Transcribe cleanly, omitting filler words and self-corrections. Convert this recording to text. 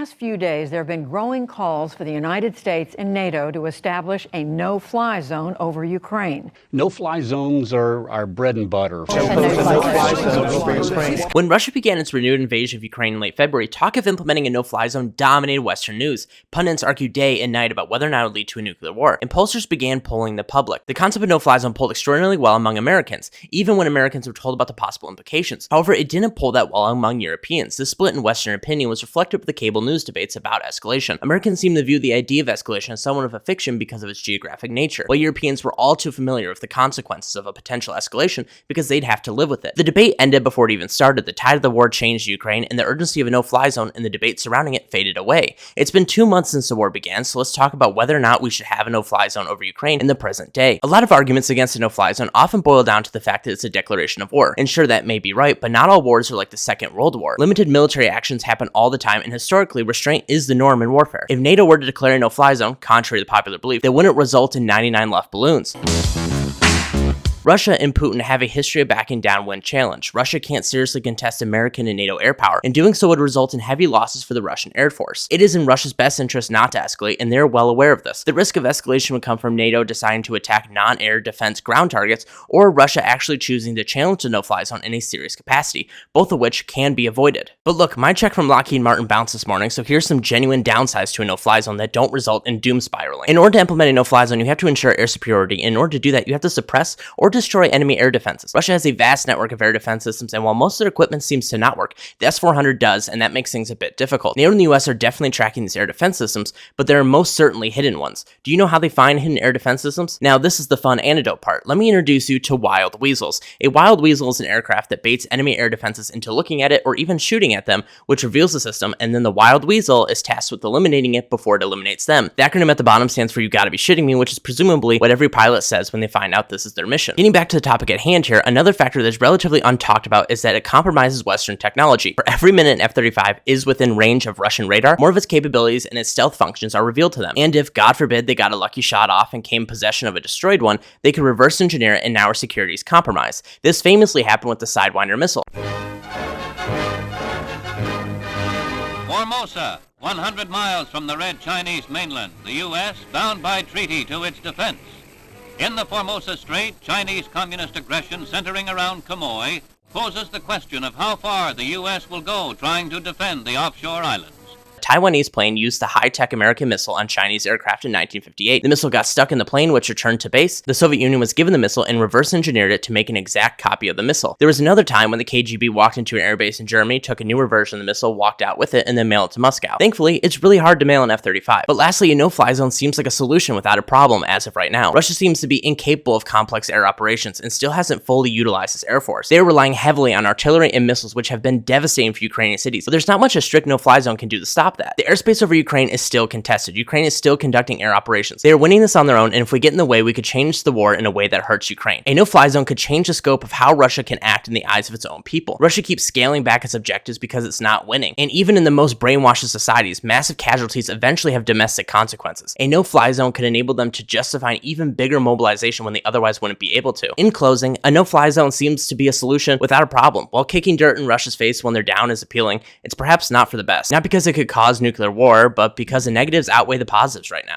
past few days, there have been growing calls for the United States and NATO to establish a no-fly zone over Ukraine. No-fly zones are our bread and butter. When Russia began its renewed invasion of Ukraine in late February, talk of implementing a no-fly zone dominated Western news. Pundits argued day and night about whether or not it would lead to a nuclear war, and pollsters began polling the public. The concept of no-fly zone polled extraordinarily well among Americans, even when Americans were told about the possible implications. However, it didn't poll that well among Europeans. This split in Western opinion was reflected with the cable news debates about escalation. Americans seem to view the idea of escalation as somewhat of a fiction because of its geographic nature, while Europeans were all too familiar with the consequences of a potential escalation because they'd have to live with it. The debate ended before it even started. The tide of the war changed Ukraine, and the urgency of a no-fly zone and the debate surrounding it faded away. It's been 2 months since the war began, so let's talk about whether or not we should have a no-fly zone over Ukraine in the present day. A lot of arguments against a no-fly zone often boil down to the fact that it's a declaration of war. And sure, that may be right, but not all wars are like the Second World War. Limited military actions happen all the time, and historically, restraint is the norm in warfare. If NATO were to declare a no-fly zone, contrary to popular belief, that wouldn't result in 99 left balloons. Russia and Putin have a history of backing down when challenged. Russia can't seriously contest American and NATO air power, and doing so would result in heavy losses for the Russian Air Force. It is in Russia's best interest not to escalate, and they're well aware of this. The risk of escalation would come from NATO deciding to attack non-air defense ground targets, or Russia actually choosing to challenge the no-fly zone in a serious capacity, both of which can be avoided. But look, my check from Lockheed Martin bounced this morning, so here's some genuine downsides to a no-fly zone that don't result in doom spiraling. In order to implement a no-fly zone, you have to ensure air superiority. In order to do that, you have to suppress or destroy enemy air defenses. Russia has a vast network of air defense systems, and while most of their equipment seems to not work, the S-400 does, and that makes things a bit difficult. NATO and the US are definitely tracking these air defense systems, but there are most certainly hidden ones. Do you know how they find hidden air defense systems? Now, this is the fun anecdote part. Let me introduce you to wild weasels. A wild weasel is an aircraft that baits enemy air defenses into looking at it or even shooting at them, which reveals the system, and then the wild weasel is tasked with eliminating it before it eliminates them. The acronym at the bottom stands for "You Gotta Be Shitting Me," which is presumably what every pilot says when they find out this is their mission. Getting back to the topic at hand here, another factor that's relatively untalked about is that it compromises Western technology. For every minute an F-35 is within range of Russian radar, more of its capabilities and its stealth functions are revealed to them. And if, God forbid, they got a lucky shot off and came in possession of a destroyed one, they could reverse engineer it and now our security is compromised. This famously happened with the Sidewinder missile. Formosa, 100 miles from the Red Chinese mainland, the U.S. bound by treaty to its defense. In the Formosa Strait, Chinese communist aggression centering around Quemoy poses the question of how far the U.S. will go trying to defend the offshore islands. A Taiwanese plane used the high-tech American missile on Chinese aircraft in 1958. The missile got stuck in the plane, which returned to base. The Soviet Union was given the missile and reverse engineered it to make an exact copy of the missile. There was another time when the KGB walked into an airbase in Germany, took a newer version of the missile, walked out with it, and then mailed it to Moscow. Thankfully, it's really hard to mail an F-35. But lastly, a no-fly zone seems like a solution without a problem as of right now. Russia seems to be incapable of complex air operations and still hasn't fully utilized its air force. They are relying heavily on artillery and missiles, which have been devastating for Ukrainian cities. But there's not much a strict no-fly zone can do to stop that. The airspace over Ukraine is still contested. Ukraine is still conducting air operations. They are winning this on their own, and if we get in the way, we could change the war in a way that hurts Ukraine. A no-fly zone could change the scope of how Russia can act in the eyes of its own people. Russia keeps scaling back its objectives because it's not winning. And even in the most brainwashed of societies, massive casualties eventually have domestic consequences. A no-fly zone could enable them to justify an even bigger mobilization when they otherwise wouldn't be able to. In closing, a no-fly zone seems to be a solution without a problem. While kicking dirt in Russia's face when they're down is appealing, it's perhaps not for the best. Not because it could cause nuclear war, but because the negatives outweigh the positives right now.